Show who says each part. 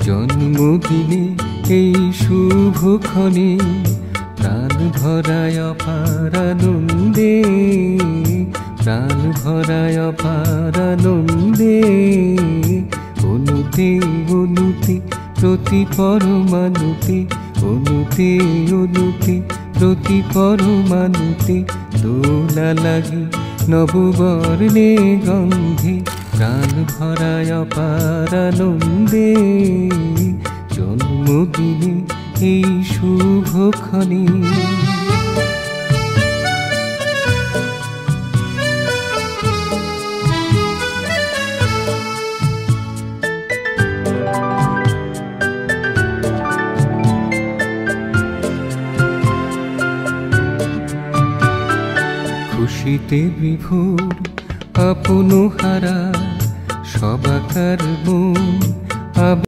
Speaker 1: জন্মদিনে এই শুভক্ষণে প্রাণ ভরায় অপার আনন্দে, প্রাণ ভরায় অপার আনন্দে। অনুতে অনুতে প্রতি পরমাণুতে, অনুতে অনুতে প্রতি পরমাণুতে দোলা লাগে নববর্ণে গন্ধে। প্রাণ ভরায় অপার আনন্দে জন্মদিনে এই শুভক্ষণে। খুশিতে বিভোর আপন হারা সবাকার মন।